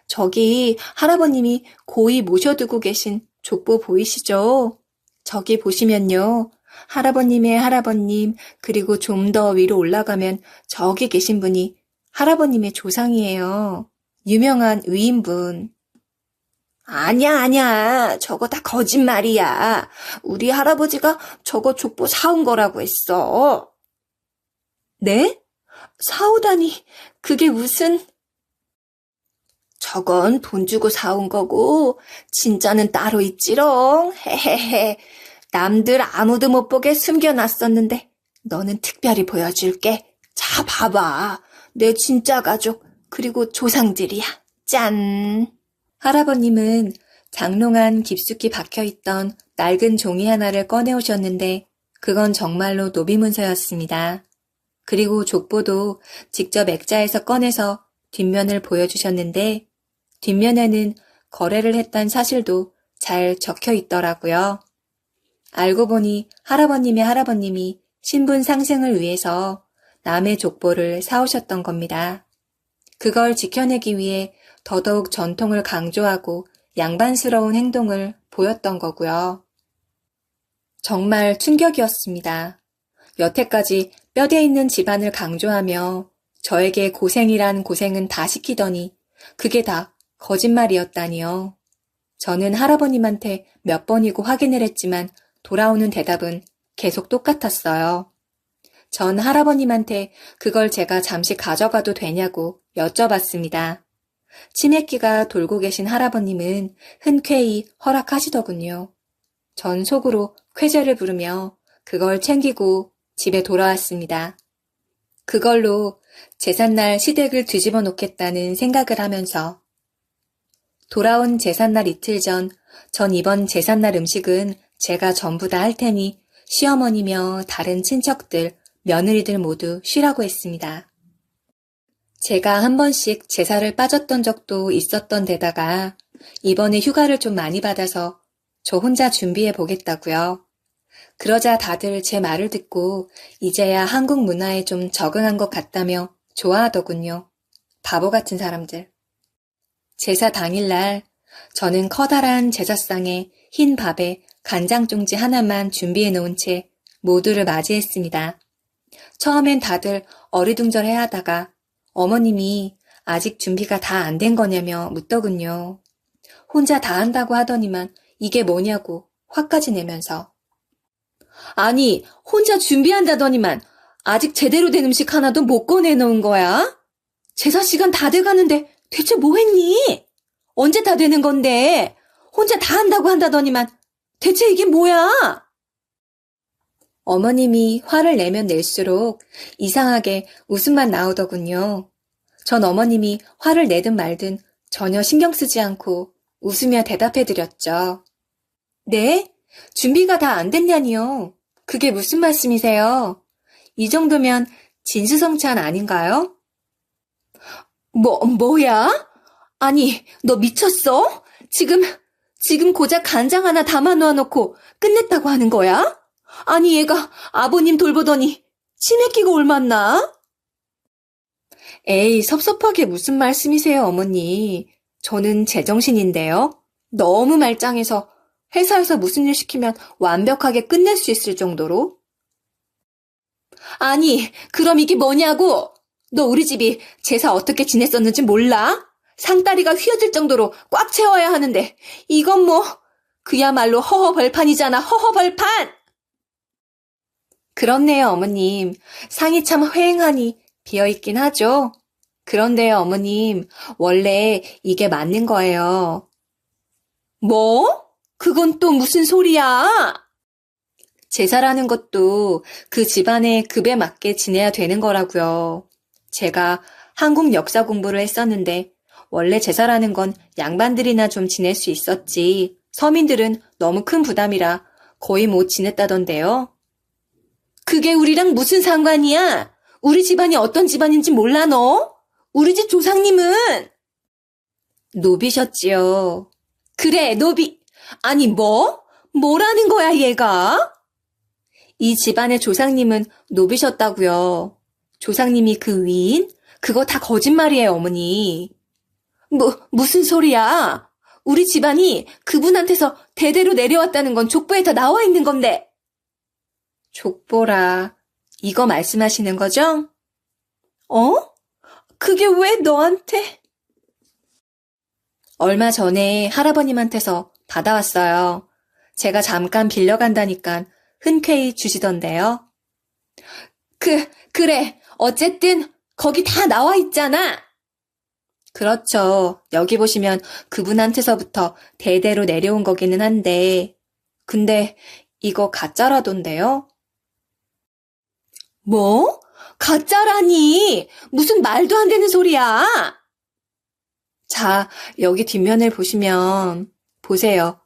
저기 할아버님이 고이 모셔두고 계신 족보 보이시죠? 저기 보시면요. 할아버님의 할아버님, 그리고 좀 더 위로 올라가면 저기 계신 분이 할아버님의 조상이에요. 유명한 위인분. 아니야. 저거 다 거짓말이야. 우리 할아버지가 저거 족보 사온 거라고 했어. 네? 사오다니, 그게 무슨... 저건 돈 주고 사온 거고, 진짜는 따로 있지롱. 헤헤헤. 남들 아무도 못 보게 숨겨놨었는데, 너는 특별히 보여줄게. 자, 봐봐. 내 진짜 가족, 그리고 조상들이야. 짠! 할아버님은 장롱안 깊숙이 박혀있던 낡은 종이 하나를 꺼내오셨는데 그건 정말로 노비문서였습니다. 그리고 족보도 직접 액자에서 꺼내서 뒷면을 보여주셨는데 뒷면에는 거래를 했던 사실도 잘 적혀 있더라고요. 알고 보니 할아버님의 할아버님이 신분 상승을 위해서 남의 족보를 사오셨던 겁니다. 그걸 지켜내기 위해 더더욱 전통을 강조하고 양반스러운 행동을 보였던 거고요. 정말 충격이었습니다. 여태까지 뼈대 있는 집안을 강조하며 저에게 고생이란 고생은 다 시키더니 그게 다 거짓말이었다니요. 저는 할아버님한테 몇 번이고 확인을 했지만 돌아오는 대답은 계속 똑같았어요. 전 할아버님한테 그걸 제가 잠시 가져가도 되냐고 여쭤봤습니다. 치매기가 돌고 계신 할아버님은 흔쾌히 허락하시더군요. 전 속으로 쾌재를 부르며 그걸 챙기고 집에 돌아왔습니다. 그걸로 제삿날 시댁을 뒤집어 놓겠다는 생각을 하면서 돌아온 제삿날 이틀 전 이번 제삿날 음식은 제가 전부 다 할 테니 시어머니며 다른 친척들, 며느리들 모두 쉬라고 했습니다. 제가 한 번씩 제사를 빠졌던 적도 있었던 데다가 이번에 휴가를 좀 많이 받아서 저 혼자 준비해 보겠다고요. 그러자 다들 제 말을 듣고 이제야 한국 문화에 좀 적응한 것 같다며 좋아하더군요. 바보 같은 사람들. 제사 당일날 저는 커다란 제사상에 흰 밥에 간장 종지 하나만 준비해 놓은 채 모두를 맞이했습니다. 처음엔 다들 어리둥절해 하다가 어머님이 아직 준비가 다 안 된 거냐며 묻더군요. 혼자 다 한다고 하더니만 이게 뭐냐고 화까지 내면서. 아니, 혼자 준비한다더니만 아직 제대로 된 음식 하나도 못 꺼내놓은 거야? 제사 시간 다 돼가는데 대체 뭐 했니? 언제 다 되는 건데? 혼자 다 한다고 한다더니만 대체 이게 뭐야? 어머님이 화를 내면 낼수록 이상하게 웃음만 나오더군요. 전 어머님이 화를 내든 말든 전혀 신경 쓰지 않고 웃으며 대답해드렸죠. 네? 준비가 다 안 됐냐니요. 그게 무슨 말씀이세요? 이 정도면 진수성찬 아닌가요? 뭐야? 아니, 너 미쳤어? 지금 고작 간장 하나 담아 놓아놓고 끝냈다고 하는 거야? 아니, 얘가 아버님 돌보더니 치매기가 옮았나? 에이, 섭섭하게 무슨 말씀이세요, 어머니. 저는 제정신인데요. 너무 말짱해서 회사에서 무슨 일 시키면 완벽하게 끝낼 수 있을 정도로. 아니, 그럼 이게 뭐냐고? 너 우리 집이 제사 어떻게 지냈었는지 몰라? 상다리가 휘어질 정도로 꽉 채워야 하는데 이건 뭐 그야말로 허허벌판이잖아, 허허벌판! 그렇네요, 어머님. 상이 참 휑하니 비어있긴 하죠. 그런데요, 어머님. 원래 이게 맞는 거예요. 뭐? 그건 또 무슨 소리야? 제사라는 것도 그 집안의 급에 맞게 지내야 되는 거라고요. 제가 한국 역사 공부를 했었는데 원래 제사라는 건 양반들이나 좀 지낼 수 있었지 서민들은 너무 큰 부담이라 거의 못 지냈다던데요. 그게 우리랑 무슨 상관이야? 우리 집안이 어떤 집안인지 몰라 너? 우리 집 조상님은? 노비셨지요. 그래, 노비. 아니 뭐? 뭐라는 거야 얘가? 이 집안의 조상님은 노비셨다고요. 조상님이 그 위인? 그거 다 거짓말이에요, 어머니. 무슨 소리야? 우리 집안이 그분한테서 대대로 내려왔다는 건 족보에 다 나와 있는 건데. 족보라. 이거 말씀하시는 거죠? 어? 그게 왜 너한테? 얼마 전에 할아버님한테서 받아왔어요. 제가 잠깐 빌려간다니까 흔쾌히 주시던데요. 그래. 어쨌든 거기 다 나와 있잖아. 그렇죠. 여기 보시면 그분한테서부터 대대로 내려온 거기는 한데 근데 이거 가짜라던데요? 뭐? 가짜라니? 무슨 말도 안 되는 소리야? 자, 여기 뒷면을 보시면 보세요.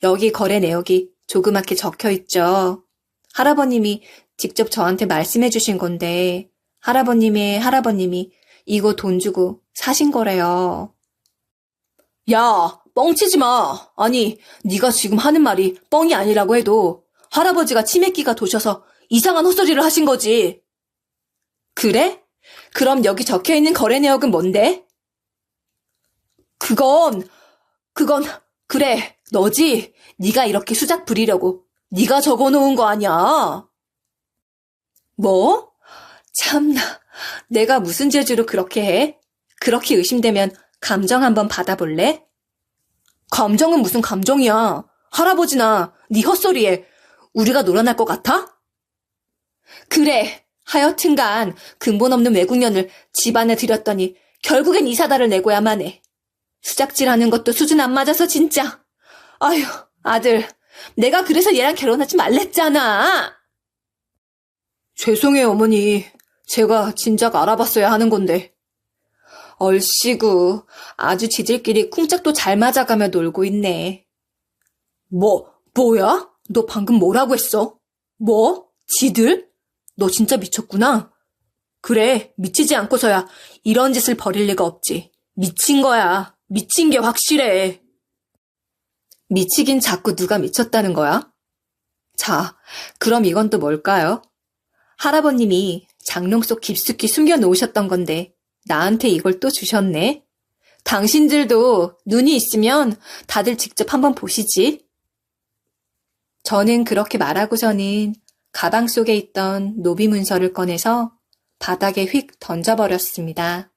여기 거래 내역이 조그맣게 적혀 있죠. 할아버님이 직접 저한테 말씀해 주신 건데 할아버님의 할아버님이 이거 돈 주고 사신 거래요. 야, 뻥치지 마. 아니, 네가 지금 하는 말이 뻥이 아니라고 해도 할아버지가 치매기가 도셔서 이상한 헛소리를 하신 거지. 그래? 그럼 여기 적혀 있는 거래 내역은 뭔데? 그건, 그래, 너지? 네가 이렇게 수작 부리려고. 네가 적어놓은 거 아니야. 뭐? 참나, 내가 무슨 재주로 그렇게 해? 그렇게 의심되면 감정 한번 받아볼래? 감정은 무슨 감정이야. 할아버지나 네 헛소리에 우리가 놀아날 것 같아? 그래, 하여튼간 근본 없는 외국년을 집안에 들였더니 결국엔 이사다를 내고야만 해. 수작질하는 것도 수준 안 맞아서 진짜. 아휴, 아들, 내가 그래서 얘랑 결혼하지 말랬잖아. 죄송해요, 어머니. 제가 진작 알아봤어야 하는 건데. 얼씨구, 아주 지들끼리 쿵짝도 잘 맞아가며 놀고 있네. 뭐야? 너 방금 뭐라고 했어? 뭐? 지들? 너 진짜 미쳤구나. 그래, 미치지 않고서야 이런 짓을 벌일 리가 없지. 미친 거야. 미친 게 확실해. 미치긴 자꾸 누가 미쳤다는 거야? 자, 그럼 이건 또 뭘까요? 할아버님이 장롱 속 깊숙이 숨겨놓으셨던 건데 나한테 이걸 또 주셨네. 당신들도 눈이 있으면 다들 직접 한번 보시지. 저는 그렇게 말하고서는 가방 속에 있던 노비 문서를 꺼내서 바닥에 휙 던져버렸습니다.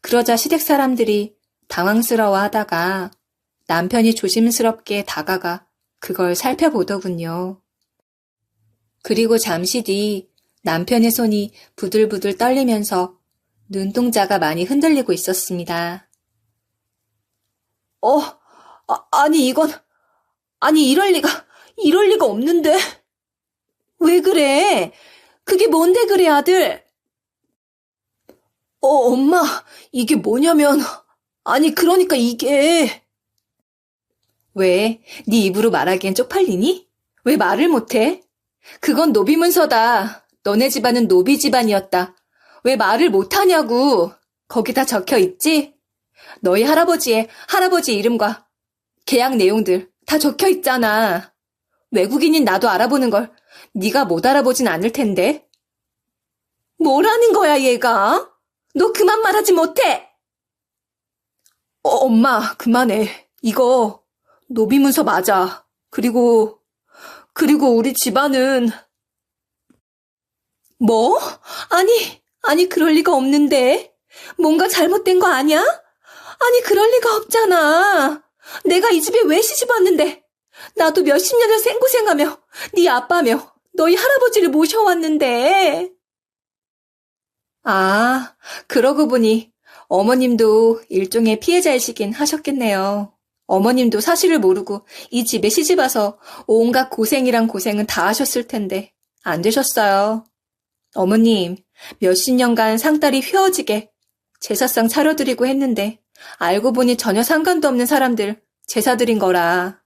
그러자 시댁 사람들이 당황스러워 하다가 남편이 조심스럽게 다가가 그걸 살펴보더군요. 그리고 잠시 뒤 남편의 손이 부들부들 떨리면서 눈동자가 많이 흔들리고 있었습니다. 아니, 이럴 리가 없는데. 왜 그래? 그게 뭔데 그래, 아들? 엄마, 이게 뭐냐면, 그러니까 이게. 왜? 네 입으로 말하기엔 쪽팔리니? 왜 말을 못해? 그건 노비 문서다. 너네 집안은 노비 집안이었다. 왜 말을 못하냐고. 거기다 적혀 있지? 너희 할아버지 이름과 계약 내용들 다 적혀 있잖아. 외국인인 나도 알아보는 걸 네가 못 알아보진 않을 텐데. 뭐라는 거야, 얘가? 너 그만 말하지 못해. 엄마, 그만해. 이거 노비 문서 맞아. 그리고 우리 집안은 뭐? 아니 그럴 리가 없는데. 뭔가 잘못된 거 아니야? 아니 그럴 리가 없잖아. 내가 이 집에 왜 시집 왔는데? 나도 몇십 년을 생고생하며 네 아빠며 너희 할아버지를 모셔왔는데. 아, 그러고 보니 어머님도 일종의 피해자이시긴 하셨겠네요. 어머님도 사실을 모르고 이 집에 시집와서 온갖 고생이란 고생은 다 하셨을 텐데 안 되셨어요. 어머님, 몇십 년간 상다리 휘어지게 제사상 차려드리고 했는데 알고 보니 전혀 상관도 없는 사람들 제사 드린 거라.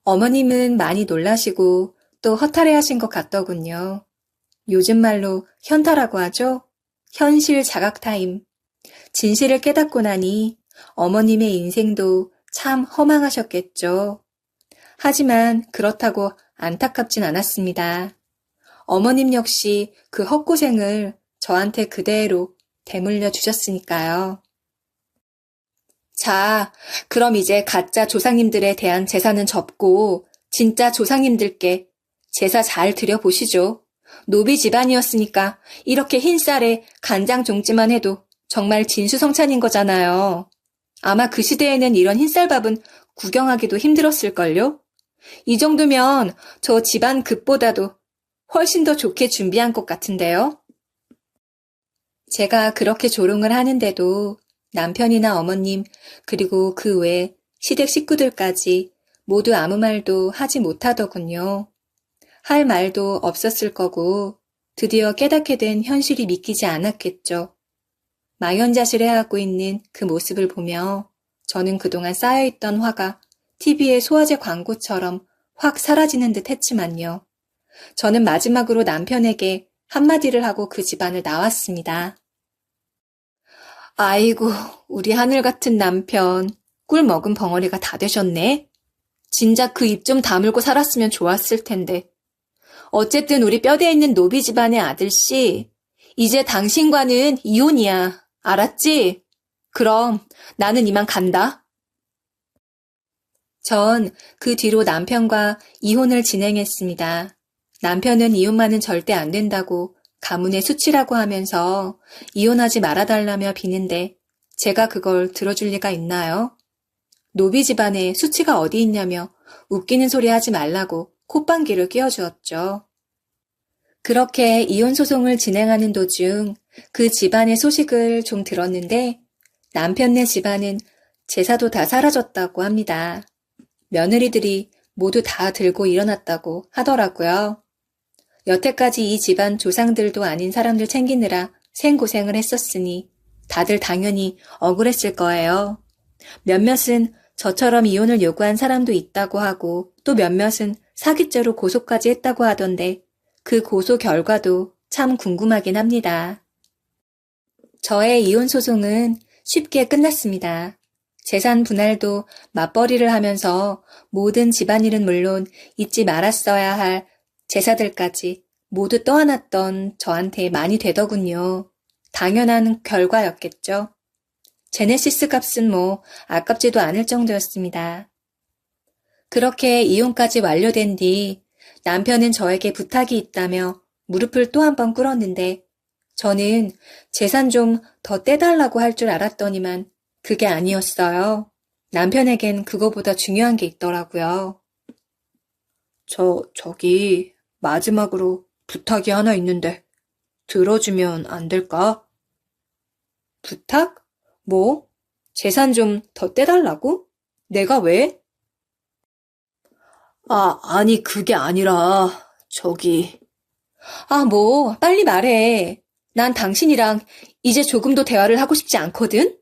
어머님은 많이 놀라시고 또 허탈해하신 것 같더군요. 요즘 말로 현타라고 하죠? 현실 자각 타임. 진실을 깨닫고 나니 어머님의 인생도 참 허망하셨겠죠. 하지만 그렇다고 안타깝진 않았습니다. 어머님 역시 그 헛고생을 저한테 그대로 되물려 주셨으니까요. 자, 그럼 이제 가짜 조상님들에 대한 제사는 접고 진짜 조상님들께 제사 잘 드려보시죠. 노비 집안이었으니까 이렇게 흰쌀에 간장 종지만 해도 정말 진수성찬인 거잖아요. 아마 그 시대에는 이런 흰쌀밥은 구경하기도 힘들었을걸요? 이 정도면 저 집안 급보다도 훨씬 더 좋게 준비한 것 같은데요? 제가 그렇게 조롱을 하는데도 남편이나 어머님 그리고 그 외 시댁 식구들까지 모두 아무 말도 하지 못하더군요. 할 말도 없었을 거고 드디어 깨닫게 된 현실이 믿기지 않았겠죠. 망연자실해하고 있는 그 모습을 보며 저는 그동안 쌓여있던 화가 TV의 소화제 광고처럼 확 사라지는 듯 했지만요. 저는 마지막으로 남편에게 한마디를 하고 그 집안을 나왔습니다. 아이고, 우리 하늘 같은 남편, 꿀 먹은 벙어리가 다 되셨네. 진작 그 입 좀 다물고 살았으면 좋았을 텐데. 어쨌든 우리 뼈대에 있는 노비 집안의 아들씨, 이제 당신과는 이혼이야. 알았지? 그럼 나는 이만 간다. 전 그 뒤로 남편과 이혼을 진행했습니다. 남편은 이혼만은 절대 안 된다고 가문의 수치라고 하면서 이혼하지 말아달라며 비는데 제가 그걸 들어줄 리가 있나요? 노비 집안에 수치가 어디 있냐며 웃기는 소리 하지 말라고 콧방귀를 뀌어주었죠. 그렇게 이혼 소송을 진행하는 도중 그 집안의 소식을 좀 들었는데 남편네 집안은 제사도 다 사라졌다고 합니다. 며느리들이 모두 다 들고 일어났다고 하더라고요. 여태까지 이 집안 조상들도 아닌 사람들 챙기느라 생고생을 했었으니 다들 당연히 억울했을 거예요. 몇몇은 저처럼 이혼을 요구한 사람도 있다고 하고 또 몇몇은 사기죄로 고소까지 했다고 하던데 그 고소 결과도 참 궁금하긴 합니다. 저의 이혼 소송은 쉽게 끝났습니다. 재산 분할도 맞벌이를 하면서 모든 집안일은 물론 잊지 말았어야 할 제사들까지 모두 떠안았던 저한테 많이 되더군요. 당연한 결과였겠죠. 제네시스 값은 뭐 아깝지도 않을 정도였습니다. 그렇게 이혼까지 완료된 뒤 남편은 저에게 부탁이 있다며 무릎을 또 한 번 꿇었는데 저는 재산 좀 더 떼달라고 할 줄 알았더니만 그게 아니었어요. 남편에겐 그거보다 중요한 게 있더라고요. 저기 마지막으로 부탁이 하나 있는데 들어주면 안 될까? 부탁? 뭐? 재산 좀 더 떼달라고? 내가 왜? 아니 그게 아니라 뭐 빨리 말해. 난 당신이랑 이제 조금도 대화를 하고 싶지 않거든?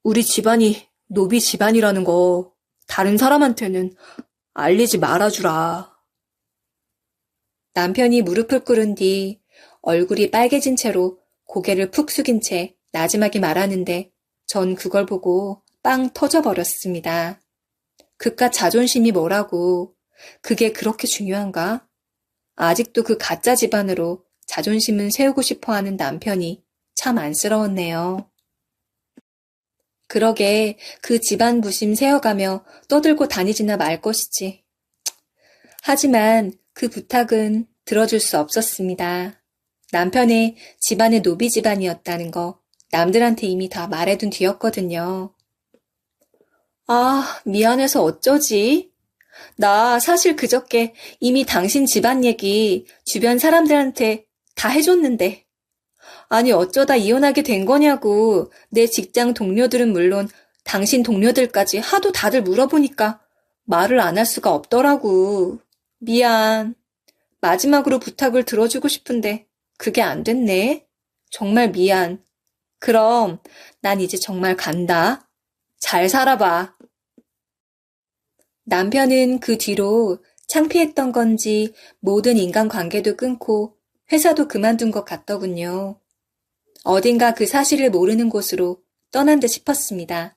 우리 집안이 노비 집안이라는 거 다른 사람한테는 알리지 말아주라. 남편이 무릎을 꿇은 뒤 얼굴이 빨개진 채로 고개를 푹 숙인 채 나지막이 말하는데 전 그걸 보고 빵 터져버렸습니다. 그깟 자존심이 뭐라고. 그게 그렇게 중요한가? 아직도 그 가짜 집안으로 자존심은 세우고 싶어하는 남편이 참 안쓰러웠네요. 그러게 그 집안 부심 세어가며 떠들고 다니지나 말 것이지. 하지만 그 부탁은 들어줄 수 없었습니다. 남편의 집안의 노비 집안이었다는 거 남들한테 이미 다 말해둔 뒤였거든요. 미안해서 어쩌지? 나 사실 그저께 이미 당신 집안 얘기 주변 사람들한테 다 해줬는데. 아니 어쩌다 이혼하게 된 거냐고 내 직장 동료들은 물론 당신 동료들까지 하도 다들 물어보니까 말을 안 할 수가 없더라고. 미안. 마지막으로 부탁을 들어주고 싶은데 그게 안 됐네. 정말 미안. 그럼 난 이제 정말 간다. 잘 살아봐. 남편은 그 뒤로 창피했던 건지 모든 인간관계도 끊고 회사도 그만둔 것 같더군요. 어딘가 그 사실을 모르는 곳으로 떠난 듯 싶었습니다.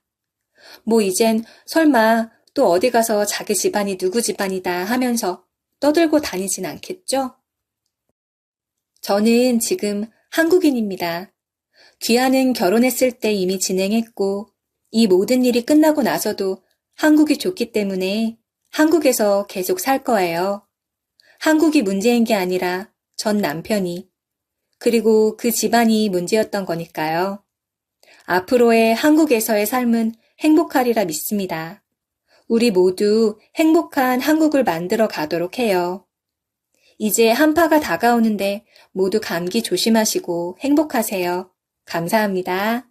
뭐 이젠 설마 또 어디 가서 자기 집안이 누구 집안이다 하면서 떠들고 다니진 않겠죠? 저는 지금 한국인입니다. 귀하는 결혼했을 때 이미 진행했고 이 모든 일이 끝나고 나서도 한국이 좋기 때문에 한국에서 계속 살 거예요. 한국이 문제인 게 아니라 전 남편이, 그리고 그 집안이 문제였던 거니까요. 앞으로의 한국에서의 삶은 행복하리라 믿습니다. 우리 모두 행복한 한국을 만들어 가도록 해요. 이제 한파가 다가오는데 모두 감기 조심하시고 행복하세요. 감사합니다.